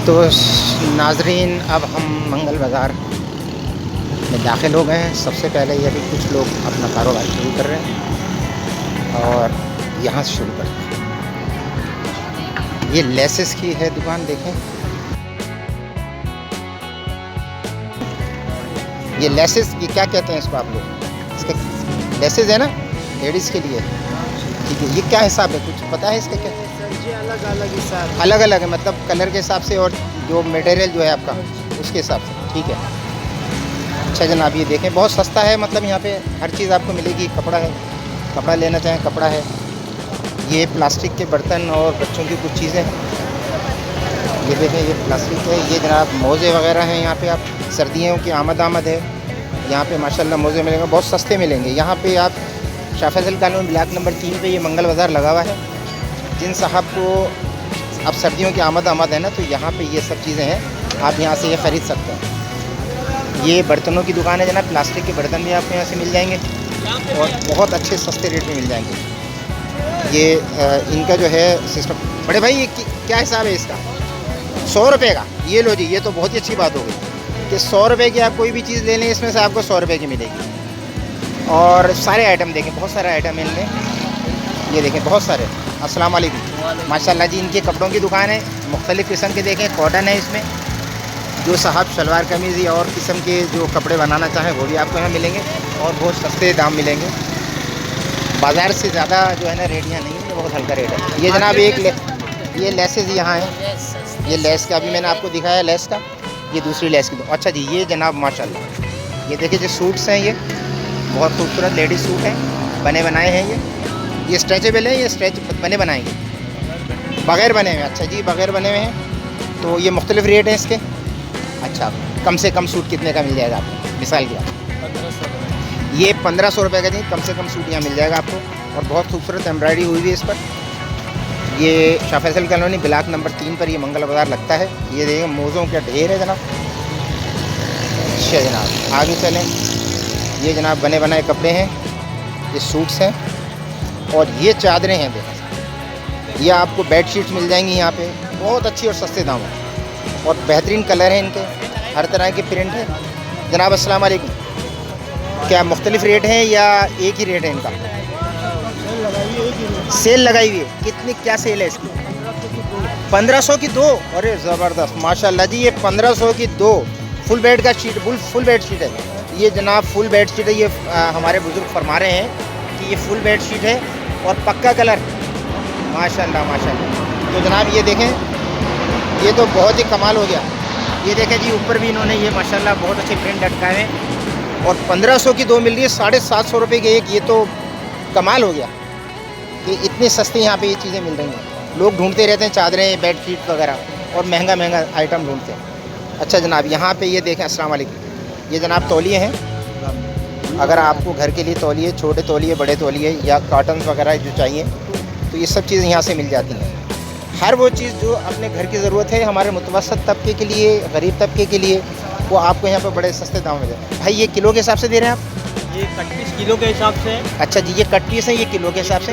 तो नाजरीन, अब हम मंगल बाज़ार में दाखिल हो गए हैं। सबसे पहले ये भी कुछ लोग अपना कारोबार शुरू कर रहे हैं और यहाँ से शुरू करते हैं। ये लेसेस की है दुकान, देखें। ये लेसेस, ये क्या कहते हैं इसको आप लोग? इसके लेसेस है ना, लेडीज़ के लिए। ठीक है, ये क्या हिसाब है, कुछ पता है इसका? क्या अलग अलग हिसाब, अलग अलग है, मतलब कलर के हिसाब से और जो मटेरियल जो है आपका उसके हिसाब से। ठीक है, अच्छा जनाब, ये देखें बहुत सस्ता है। मतलब यहाँ पे हर चीज़ आपको मिलेगी। कपड़ा है, कपड़ा लेना चाहें कपड़ा है। ये प्लास्टिक के बर्तन और बच्चों की कुछ चीज़ें हैं। ये देखें, ये प्लास्टिक है। ये जनाब मोज़े वगैरह हैं। यहाँ पे आप सर्दियों की आमद है। यहाँ पे माशाल्लाह मोज़े मिलेंगे, बहुत सस्ते मिलेंगे। यहाँ पे आप Shah Faisal colony block number 3 पे ये मंगल बाज़ार लगा हुआ है। जिन साहब को अब सर्दियों की आमद है ना, तो यहाँ पे ये सब चीज़ें हैं, आप यहाँ से ये ख़रीद सकते हैं। ये बर्तनों की दुकान है जनाब। प्लास्टिक के बर्तन भी आपको यहाँ से मिल जाएंगे और बहुत अच्छे सस्ते रेट में मिल जाएंगे। ये इनका जो है सिस्टम। बड़े भाई, ये क्या हिसाब है इसका? 100 रुपये का। ये लो जी, ये तो बहुत ही अच्छी बात हो गई कि 100 रुपये की आप कोई भी चीज़ ले लें, इसमें से आपको 100 रुपये की मिलेगी। और सारे आइटम देखें, बहुत सारे आइटम है इनमें। ये देखें, बहुत सारे। अस्सलाम वालेकुम। माशाल्लाह जी, इनके कपड़ों की दुकान है। मुख्तलिफ़ किस्म के देखें, कॉटन है इसमें। जो साहब शलवार कमीज़ या और किस्म के जो कपड़े बनाना चाहें वो भी आपको यहाँ मिलेंगे और बहुत सस्ते दाम मिलेंगे। बाज़ार से ज़्यादा जो है ना रेट यहाँ नहीं है, बहुत हल्का रेट है। ये जनाब ये लेसेस यहाँ हैं। ये लेस का अभी मैंने आपको दिखाया, लेस का। ये दूसरी लेस की। अच्छा जी, ये जनाब माशाल्लाह, ये देखिए जो सूट्स हैं, ये बहुत खूबसूरत लेडीज सूट हैं, बने बनाए हैं। ये स्ट्रेचेबल है, ये स्ट्रेच बने बनाएंगे, बग़ैर बने हुए। अच्छा जी, बग़ैर बने हुए हैं। तो ये मुख्तलिफ़ रेट हैं इसके। अच्छा, कम से कम सूट कितने का मिल जाएगा आपको? मिसाल की बात, 1500। ये 1500 रुपये का जी कम से कम सूट यहाँ मिल जाएगा आपको। और बहुत खूबसूरत एम्ब्रॉयडरी हुई हुई है इस पर। ये Shah Faisal colony block number 3 पर ये मंगल बाज़ार लगता है। ये देखिए मोज़ों का ढेर है जनाब। अच्छा जनाब, आगे चलें। ये जनाब बने बनाए कपड़े हैं, ये सूट्स हैं और ये चादरें हैं। देखिए, ये आपको बेड शीट्स मिल जाएंगी यहाँ पे, बहुत अच्छी और सस्ते दाम है और बेहतरीन कलर हैं इनके, हर तरह के प्रिंट है। जनाब अस्सलाम वालेकुम। क्या मुख्तलिफ़ रेट हैं या एक ही रेट है इनका? सेल लगाई हुई है। कितनी, क्या सेल है इसकी? 1500 की 2। अरे ज़बरदस्त, माशाल्लाह जी। ये 1500 की 2 फुल बेड का शीट, फुल बेड शीट है ये जनाब। फुल बेड शीट है ये। हमारे बुज़ुर्ग फरमा रहे हैं कि ये फुल बेड शीट है और पक्का कलर, माशाल्लाह माशाल्लाह। तो जनाब ये देखें, ये तो बहुत ही कमाल हो गया। ये देखें जी, ऊपर भी इन्होंने ये माशाल्लाह बहुत अच्छे प्रिंट लटकाए हैं और 1500 की 2 मिल रही है, 750 रुपये की एक। ये तो कमाल हो गया कि इतनी सस्ती यहाँ पे ये चीज़ें मिल रही हैं। लोग ढूंढते रहते हैं चादरें, बेड शीट वगैरह और महंगा महंगा आइटम ढूंढते हैं। अच्छा जनाब, यहाँ पे ये देखें, अस्सलाम वालेकुम। ये जनाब तौलिए हैं। अगर आपको घर के लिए तौलिए, छोटे तौलिए, बड़े तौलिए या कॉटन वगैरह जो चाहिए, तो ये सब चीज़ें यहाँ से मिल जाती हैं। हर वो चीज़ जो अपने घर की ज़रूरत है, हमारे मुतवसत तबके के लिए, गरीब तबके के लिए, वो आपको यहाँ पर बड़े सस्ते दाम में जाए। भाई ये किलो के हिसाब से दे रहे हैं आप? ये कट पीस किलो के हिसाब से। अच्छा जी, ये कट पीस है, ये किलो के हिसाब से।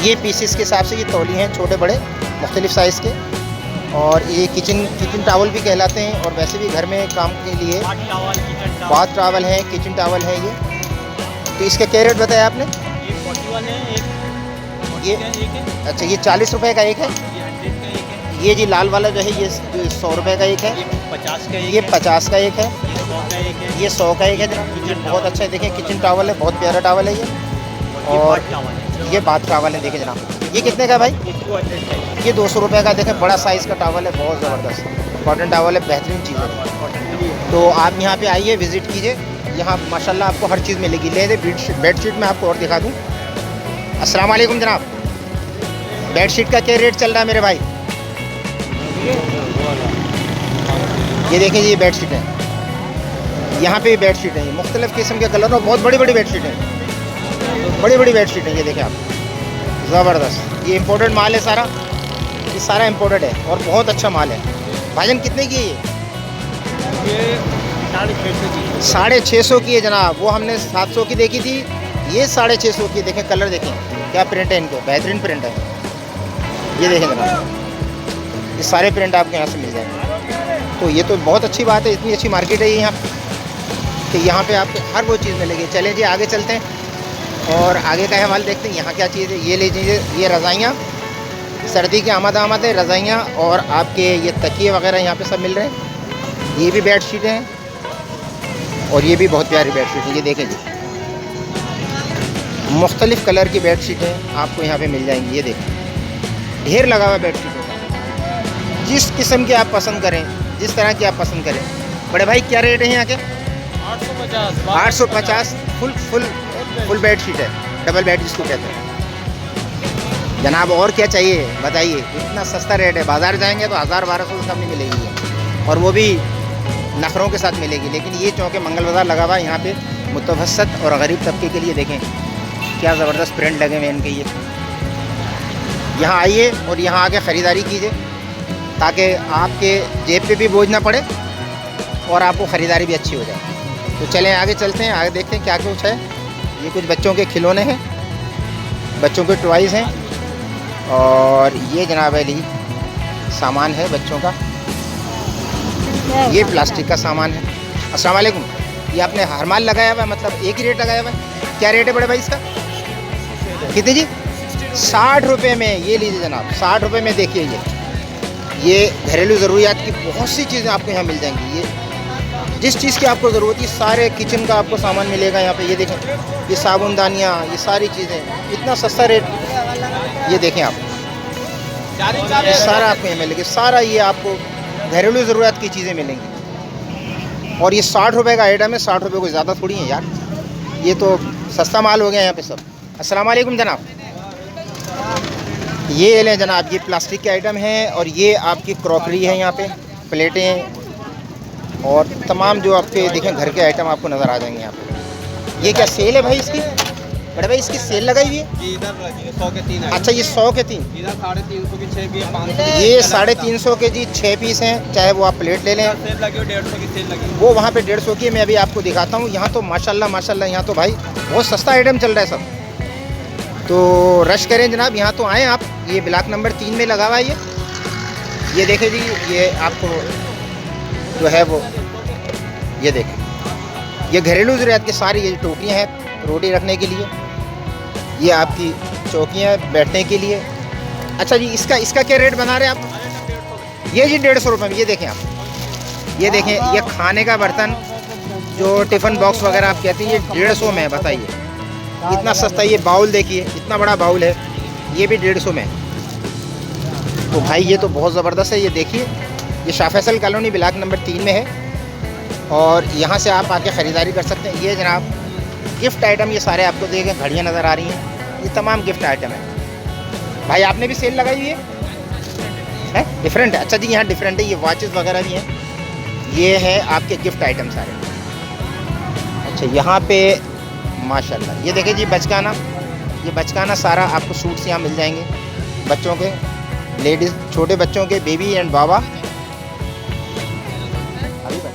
ये पीसेस के हिसाब से ये तौली हैं, छोटे बड़े मुख्तलिफ़ साइज़ के। और ये किचन टावल भी कहलाते हैं और वैसे भी घर में काम के लिए बाथ टावल है, किचन टावल है ये। तो इसका क्या रेट बताया आपने? ये 41 है एक। ये है। अच्छा, ये 40 रुपये का एक है। ये 100 का एक है। ये जी लाल वाला जो है ये 100 रुपये का एक है। ये 50 का एक ये है। 50 का एक है। ये 100 का एक है। ये 100 का एक है जनाब। ये बहुत अच्छा है, देखें किचन टावल है, बहुत प्यारा टावल है ये। और ये बाथ टावल है, देखें जनाब। ये कितने का भाई? ये 200 रुपये का। देखें बड़ा साइज़ का टावल है, बहुत ज़बरदस्त कॉटन टावल है, बेहतरीन चीज़ है। तो आप यहाँ पे आइए, विज़िट कीजिए। यहाँ माशाल्लाह आपको हर चीज़ मिलेगी। ले बेड शीट में आपको और दिखा दूँ। अस्सलाम वालेकुम जनाब, बेड शीट का क्या रेट चल रहा है मेरे भाई? ये देखिए, ये बेड शीट है। यहाँ पे बेड शीट है, ये मुख्तलिफ़ किस्म के कलर और बहुत बड़ी बड़ी बेड शीट है, बड़ी बड़ी बेड शीट है। ये देखें आप, ज़बरदस्त। ये इम्पोर्टेड माल है सारा, ये सारा इम्पोर्टेड है और बहुत अच्छा माल है। भाईजान कितने की है ये 650 की। 650 की है जनाब। वो हमने 700 की देखी थी, ये 650 की। देखें कलर, देखें क्या प्रिंट है इनके, बेहतरीन प्रिंट है। ये देखें जनाब, ये सारे प्रिंट आपको यहाँ से मिल जाएंगे। तो ये तो बहुत अच्छी बात है, इतनी अच्छी मार्केट है ये यहाँ कि यहाँ पे आपको हर वो चीज़ मिलेगी। चलें जी आगे चलते हैं और आगे का हवाल देखते हैं यहाँ क्या चीज़ है। ये ले लीजिए, ये रज़ाइयाँ, सर्दी की आमद है, रज़ाइयाँ और आपके ये तकिए वगैरह यहाँ पे सब मिल रहे हैं। ये भी बेड शीटें हैं और ये भी बहुत प्यारी बेड शीट है। ये देखें जी, मुख्तलिफ़ कलर की बेड शीटें आपको यहाँ पे मिल जाएंगी। ये देखें, ढेर लगा हुआ बेड शीटों का, जिस किस्म की आप पसंद करें, जिस तरह की आप पसंद करें। बड़े भाई क्या रेट है यहाँ के? 850 फुल बेड शीट है, डबल बेड जिसको कहते हैं। जनाब और क्या चाहिए बताइए, इतना सस्ता रेट है। बाज़ार जाएंगे तो 1000-1200 से कम नहीं मिलेगी ये, और वो भी नखरों के साथ मिलेगी। लेकिन ये चौके मंगल बाज़ार लगा हुआ है यहाँ पे मुतवसत और गरीब तबके के लिए। देखें क्या ज़बरदस्त प्रिंट लगे हुए हैं इनके। ये यहाँ आइए और यहाँ आके ख़रीदारी कीजिए ताकि आपके जेब पे भी बोझ ना पड़े और आपको ख़रीदारी भी अच्छी हो जाए। तो चलें आगे चलते हैं, आगे देखते हैं क्या कुछ है। ये कुछ बच्चों के खिलौने हैं, बच्चों के टॉयज़ हैं, और ये जनाब अली सामान है बच्चों का। ये प्लास्टिक का सामान है। अस्सलाम वालेकुम। ये आपने हर माल लगाया हुआ है, मतलब एक ही रेट लगाया हुआ है? क्या रेट है बड़े भाई इसका? कितने जी? 60 रुपये में। ये लीजिए जनाब, 60 रुपये में। देखिए ये घरेलू ज़रूरियात की बहुत सी चीज़ें आपको यहाँ मिल जाएंगी। ये जिस चीज़ की आपको ज़रूरत है, सारे किचन का आपको सामान मिलेगा यहाँ पे। ये देखें, ये साबुनदानियाँ, ये सारी चीज़ें, इतना सस्ता रेट। ये देखें आप, ये सारा आपको यहाँ मिलेगा। सारा ये आपको घरेलू ज़रूरत की चीज़ें मिलेंगी। और ये 60 रुपये का आइटम है। 60 रुपये कोई ज़्यादा थोड़ी है यार, ये तो सस्ता माल हो गया यहाँ पे सब। अस्सलाम वालेकुम जनाब। ये लें जनाब, ये प्लास्टिक के आइटम हैं और ये आपकी क्रॉकरी है यहाँ पे, प्लेटें और तमाम जो आपके देखें घर के आइटम आपको नज़र आ जाएंगे यहाँ पे। ये क्या सेल है भाई इसकी? बड़े भाई इसकी सेल लगाई हुई है? इधर लगी है 100 के 3 है। अच्छा, ये 100 के 3, इधर 350 के 6 पीस, 500 ये 350 के जी 6 पीस हैं। चाहे वो आप प्लेट ले लें, सेल लगी हो 150 की सेल लगी। वो वहाँ पे 150 की है। मैं अभी आपको दिखाता हूँ। यहाँ तो माशाल्लाह माशाल्लाह यहाँ तो भाई बहुत सस्ता आइटम चल रहा है सब। तो रश करें जनाब, यहाँ तो आएँ आप। ये ब्लॉक नंबर 3 में लगा हुआ है ये देखें जी, ये आपको जो है वो ये देखें, ये घरेलू ज़रूरत के सारी ये टोकरियाँ हैं रोटी रखने के लिए। ये आपकी चौकियाँ बैठने के लिए। अच्छा जी, इसका क्या रेट बना रहे हैं आप? ये जी 150 रुपये में। ये देखें आप, ये देखें, ये खाने का बर्तन जो टिफ़िन बॉक्स वगैरह आप कहते हैं, ये 150 में है। बताइए इतना सस्ता। ये बाउल देखिए, इतना बड़ा बाउल है, ये भी 150 में है। तो भाई ये तो बहुत ज़बरदस्त है। ये देखिए, ये Shah Faisal colony block number 3 में है और यहाँ से आप आके ख़रीदारी कर सकते हैं। ये जनाब गिफ्ट आइटम, ये सारे आपको देखें, घड़ियाँ नज़र आ रही हैं, ये तमाम गिफ्ट आइटम है। भाई आपने भी सेल लगाई हुई है? डिफरेंट है। अच्छा जी, यहाँ डिफरेंट है। ये वॉचेस वगैरह भी हैं। ये है आपके गिफ्ट आइटम सारे। अच्छा, यहाँ पे माशाल्लाह ये देखें जी बचकाना, ये बचकाना सारा आपको सूट्स यहाँ मिल जाएंगे बच्चों के, लेडीज़, छोटे बच्चों के, बेबी एंड बाबा। अभी बता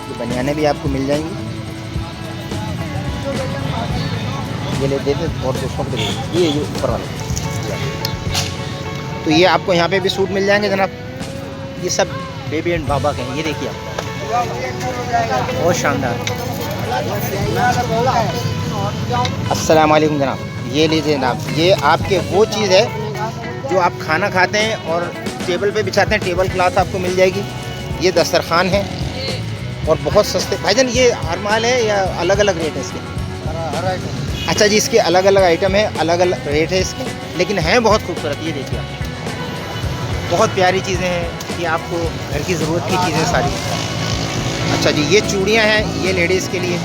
ये बनियानें भी आपको मिल जाएंगी। ये ले देते और दोस्तों को दे, ये ऊपर वाले। तो ये आपको यहाँ पे भी सूट मिल जाएंगे जनाब। ये सब बेबी एंड बाबा के हैं। ये देखिए आप, बहुत शानदार। अस्सलाम वालेकुम जनाब। ये लीजिए जनाब, ये आपके वो चीज़ है जो आप खाना खाते हैं और टेबल पे बिछाते हैं, टेबल क्लॉथ आपको मिल जाएगी। ये दस्तरखान है और बहुत सस्ते। भाईजान ये हर माल है या अलग अलग रेट है इसके? अच्छा जी, इसके अलग अलग आइटम है, अलग अलग रेट है इसके, लेकिन हैं बहुत खूबसूरत। ये देखिए आप, बहुत प्यारी चीज़ें हैं। ये आपको घर की ज़रूरत की चीज़ें सारी। अच्छा जी, ये चूड़ियाँ हैं, ये लेडीज़ के लिए,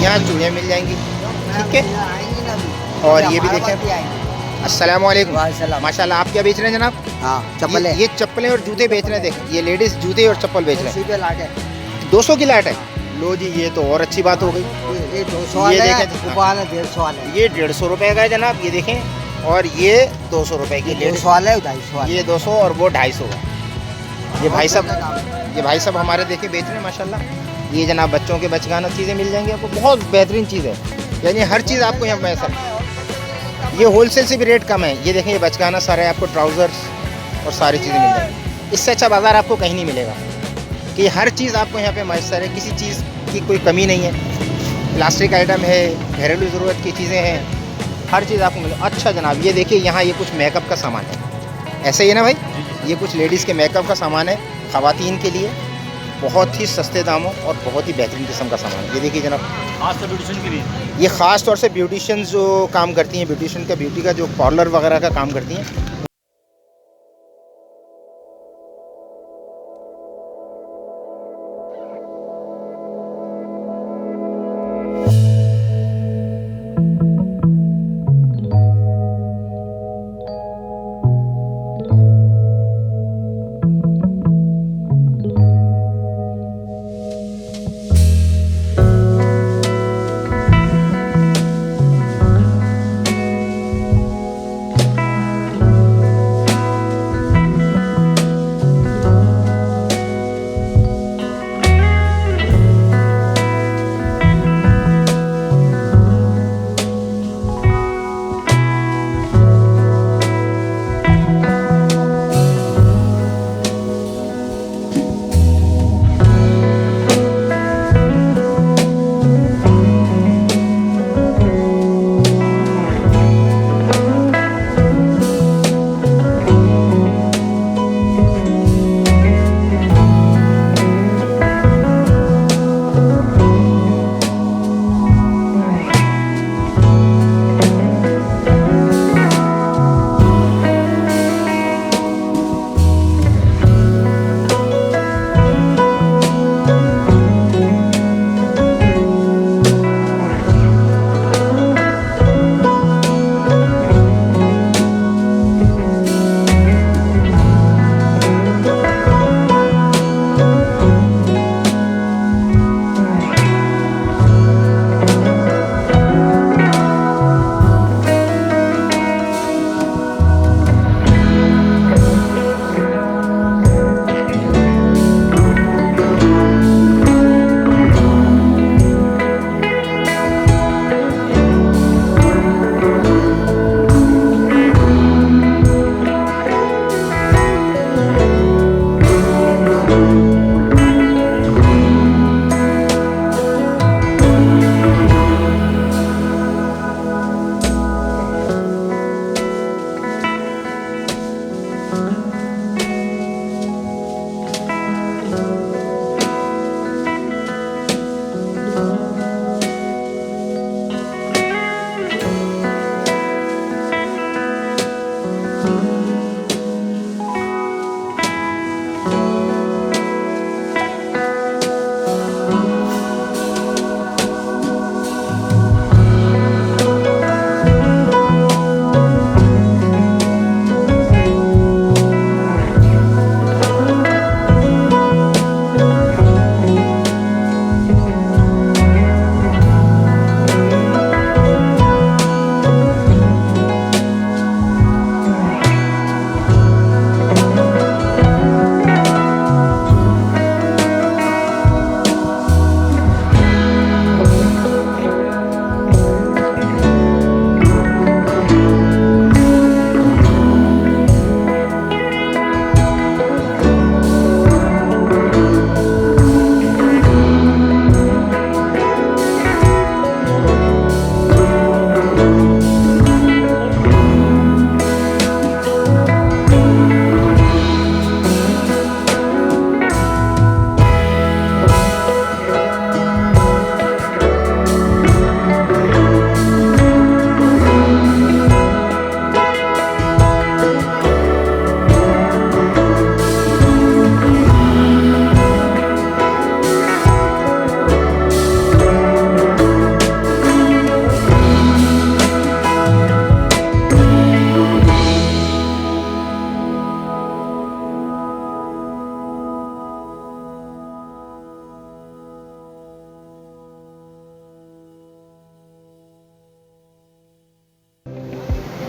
यहाँ चूड़ियाँ मिल जाएंगी। ठीक है, और ये भी देखें। अस्सलाम वालेकुम। माशाल्लाह, आप क्या बेच रहे हैं जनाब? हाँ, चप्पलें। ये चप्पलें और जूते बेच रहे हैं। देखें, ये लेडीज़ जूते और चप्पल बेच रहे हैं। 200 की लाट है। लो जी, ये तो और अच्छी बात हो गई। ये 200 वाला है, 150 वाला है। ये 150 रुपये का है जनाब, ये देखें, और ये 200 रुपये की। 200 वाला है, 250 वाला। ये 200 और वो 250 का। ये भाई साहब ये भाई साहब हमारे देखे बेच रहे हैं माशाल्लाह। ये जनाब बच्चों के बचगाना चीज़ें मिल जाएंगी आपको, बहुत बेहतरीन चीज़ है, यानी हर चीज़ आपको यहाँ मैसर। ये होलसेल से भी रेट कम है। ये देखें, ये बचगाना सारे आपको ट्राउज़र्स और सारी चीज़ें मिल जाएंगी। इससे अच्छा बाज़ार आपको कहीं नहीं मिलेगा कि हर चीज़ आपको यहाँ पे मैसर है, किसी चीज़ की कोई कमी नहीं है। प्लास्टिक आइटम है, घरेलू ज़रूरत की चीज़ें हैं, हर चीज़ आपको मिले। अच्छा जनाब, ये देखिए यहाँ ये कुछ मेकअप का सामान है, ऐसे ही है ना भाई? ये कुछ लेडीज़ के मेकअप का सामान है, ख़वातीन के लिए, बहुत ही सस्ते दामों और बहुत ही बेहतरीन किस्म का सामान है। ये देखिए जनाब, खास ब्यूटिशियन के लिए ये ख़ास तौर से ब्यूटिशियन जो काम करती हैं, ब्यूटिशियन का ब्यूटी का जो पार्लर वगैरह का काम करती हैं।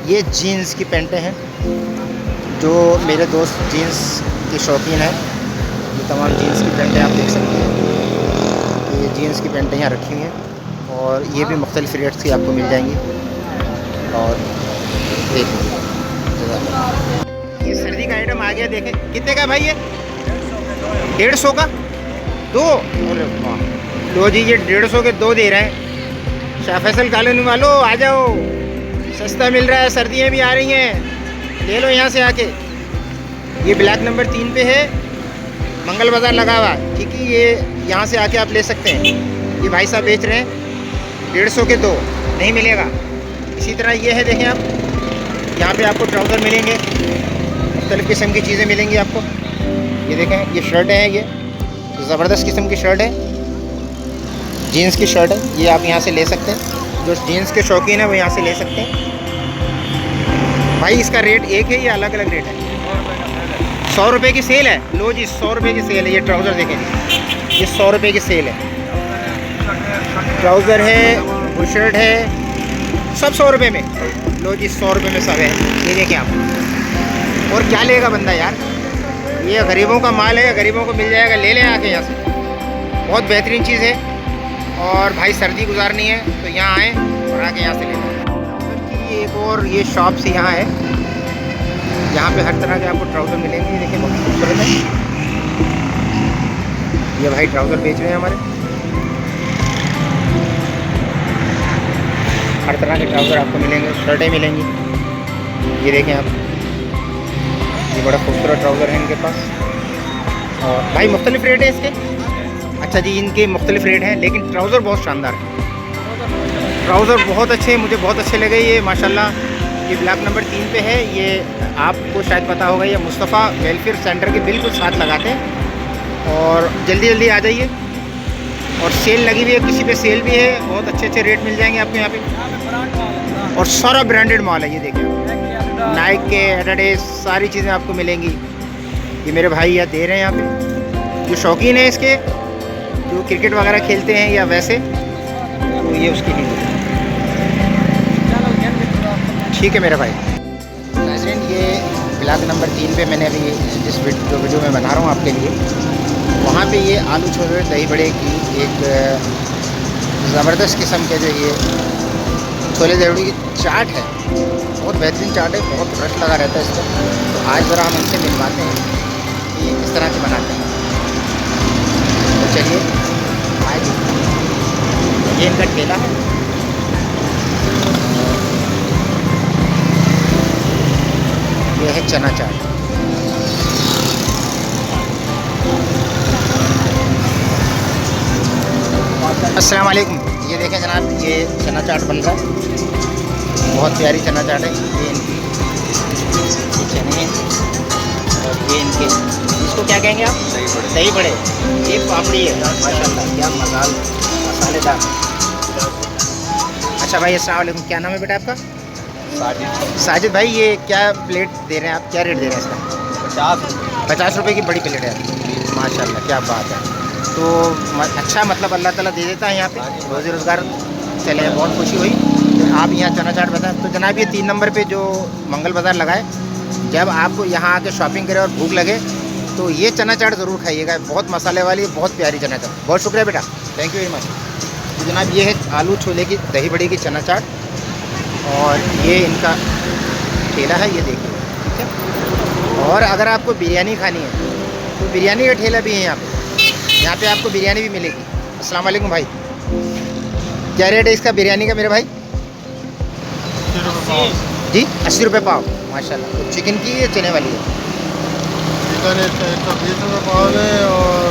ये जीन्स की पैंटें हैं, जो मेरे दोस्त जीन्स के शौकीन हैं, ये तमाम जीन्स की पैंटें आप देख सकते हैं। ये जीन्स की पैंटें यहाँ रखी हुई हैं और ये भी मुख्तलिफ रेट्स की आपको मिल जाएंगी। और देखिए ये सर्दी का आइटम आ गया। देखें कितने का भाई, ये 150 का 2। अरे वाह, लो जी ये 150 के 2 दे रहे हैं। शाह फैसल कॉलोनी वालों आ जाओ, सस्ता मिल रहा है, सर्दियाँ भी आ रही हैं, ले लो यहाँ से आके। ये ब्लॉक नंबर 3 पे है, मंगल बाज़ार लगा हुआ, ठीक है। ये यहाँ से आके आप ले सकते हैं। ये भाई साहब बेच रहे हैं 150 के 2, नहीं मिलेगा। इसी तरह ये है, देखें आप, यहाँ पे आपको ट्राउज़र मिलेंगे, मुख्तलिफ़ किस्म की चीज़ें मिलेंगी आपको। ये देखें, ये शर्टें हैं, ये ज़बरदस्त किस्म की शर्ट है, जीन्स की शर्ट है। ये आप यहाँ से ले सकते हैं, जो जीन्स के शौकीन है वो यहाँ से ले सकते हैं। भाई इसका रेट एक है या अलग अलग रेट है? 100 रुपये की सेल है। लो जी 100 रुपये की सेल है। ये ट्राउज़र देखें, ये 100 रुपये की सेल है। ट्राउज़र है, बुशर्ट है, सब 100 रुपये में। लो जी 100 रुपये में सब है। ये देखें आप, और क्या लेगा बंदा यार, ये गरीबों का माल है, गरीबों को मिल जाएगा, ले लें आके यहाँ से। बहुत बेहतरीन चीज़ है। और भाई सर्दी गुजारनी है तो यहाँ आएँ और आके यहाँ से ले लें। एक और ये शॉप से यहाँ है, यहाँ पे हर तरह के आपको ट्राउज़र मिलेंगे। ये देखिए बहुत खूबसूरत है। ये भाई ट्राउज़र बेच रहे हैं हमारे, हर तरह के ट्राउज़र आपको मिलेंगे, शर्टें मिलेंगी। ये देखें आप, ये बड़ा खूबसूरत ट्राउज़र है इनके पास। और भाई मुख्तलिफ़ रेट है इसके। अच्छा जी, इनके मुख्तलिफ़ रेट हैं, लेकिन ट्राउज़र बहुत शानदार है। ट्राउज़र बहुत अच्छे, मुझे बहुत अच्छे लगे ये माशाल्लाह। ये ब्लॉक नंबर 3 पे है। ये आपको शायद पता होगा, ये मुस्तफ़ा वेलफेयर सेंटर के बिल्कुल साथ लगाते हैं। और जल्दी जल्दी आ जाइए। और सेल लगी हुई है, किसी पे सेल भी है, बहुत अच्छे अच्छे रेट मिल जाएंगे आपको यहाँ पे। और सारा ब्रांडेड माल है। ये देखिए नाइक के, एडिडास, सारी चीज़ें आपको मिलेंगी। ये मेरे भाई यहाँ दे रहे हैं यहाँ पे, जो शौकीन है इसके, जो क्रिकेट वगैरह खेलते हैं या वैसे, तो ये उसके लिए ठीक है मेरा भाई। नाज़रीन, ये ब्लॉक नंबर 3 पे मैंने अभी जिस वीडियो में बना रहा हूँ आपके लिए, वहाँ पे ये आलू छोले दही बड़े की एक ज़बरदस्त किस्म के जो ये छोले दही बड़े की चाट है, बहुत बेहतरीन चाट है, बहुत रश लगा रहता है इस पर। तो आज ज़रा हम इनसे मिलवाते हैं कि ये किस तरह से बनाते हैं। तो चलिए आज ये इनका ठेला है। ये है चना चाट। अस्सलाम वालेकुम। ये देखें जनाब, ये चना चाट बन रहा है, बहुत प्यारी चना चाट है। ये इनकी ये चने हैं और ये इनके, इसको क्या कहेंगे आप? दही बड़े। ये पापड़ी है, माशाल्लाह क्या मसालेदार। अच्छा भाई अस्सलाम वालेकुम, क्या नाम है बेटा आपका? साजिद भाई, ये क्या प्लेट दे रहे हैं आप, क्या रेट दे रहे हैं इसका? 50 रुपये की बड़ी प्लेट है माशाल्लाह, क्या बात है। तो अच्छा, मतलब अल्लाह ताला दे देता है यहाँ पे, रोज़ी रोज़गार चले, बहुत खुशी हुई। तो आप यहाँ चना चाट बताएं। तो जनाब ये 3 नंबर पे जो मंगल बाज़ार लगाए, जब आपको यहाँ आके शॉपिंग करें और भूख लगे तो ये चना चाट ज़रूर खाइएगा, बहुत मसाले वाली, बहुत प्यारी चना चाट। बहुत शुक्रिया बेटा, थैंक यू वेरी मच। तो जनाब ये है आलू छोले की दही बड़ी की चना चाट, और ये इनका ठेला है, ये देखिए, ठीक है। और अगर आपको बिरयानी खानी है तो बिरयानी का ठेला भी है यहाँ पे आपको बिरयानी भी मिलेगी। अस्सलाम वालेकुम भाई, क्या रेट है इसका बिरयानी का मेरे भाई? 80 रुपये पाव जी, 80 रुपये पाव माशाल्लाह। तो चिकन की ये चने वाली है? चिकन 120 रुपये पाव है, और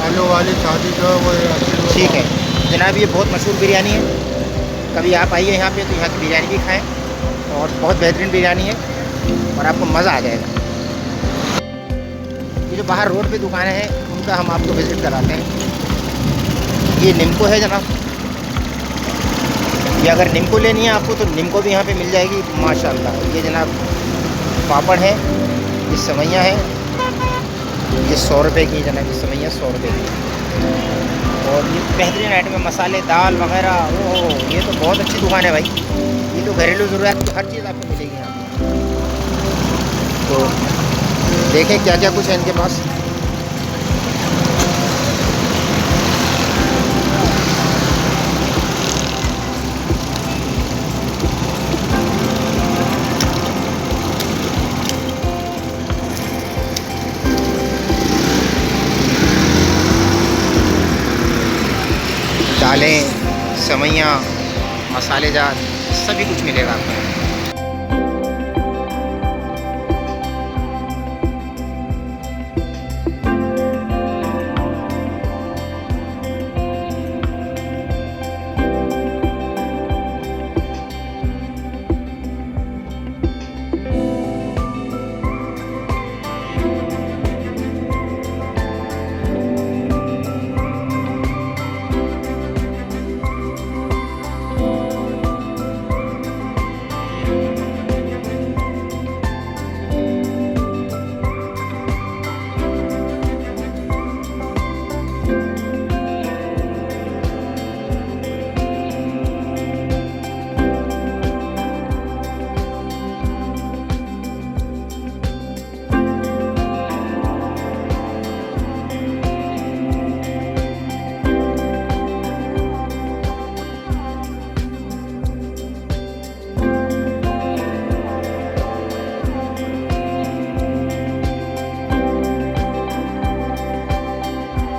आलू वाली शादी जो है वो 80 रुपये। ठीक है जनाब, ये बहुत मशहूर बिरयानी है, कभी आप आइए यहाँ पे तो यहाँ की बिरयानी भी खाएँ, और बहुत बेहतरीन बिरयानी है और आपको मज़ा आ जाएगा। ये जो बाहर रोड पे दुकानें हैं उनका हम आपको विज़िट कराते हैं। ये निम्को है जनाब, ये अगर निम्को लेनी है आपको तो निम्को भी यहाँ पे मिल जाएगी माशाल्लाह। ये जनाब पापड़ है, ये सेवइयाँ है, ये 100 रुपये की जनाब, ये सेवइयाँ 100 रुपये की। और ये बेहतरीन आइटम है, मसाले दाल वगैरह। ओह ये तो बहुत अच्छी दुकान है भाई, ये तो घरेलू ज़रूरत तो हर चीज़ आपको मिलेगी यहाँ पे। तो देखें क्या क्या कुछ है इनके पास। दालें, सेवइयाँ, मसालेदार सभी कुछ मिलेगा आपको।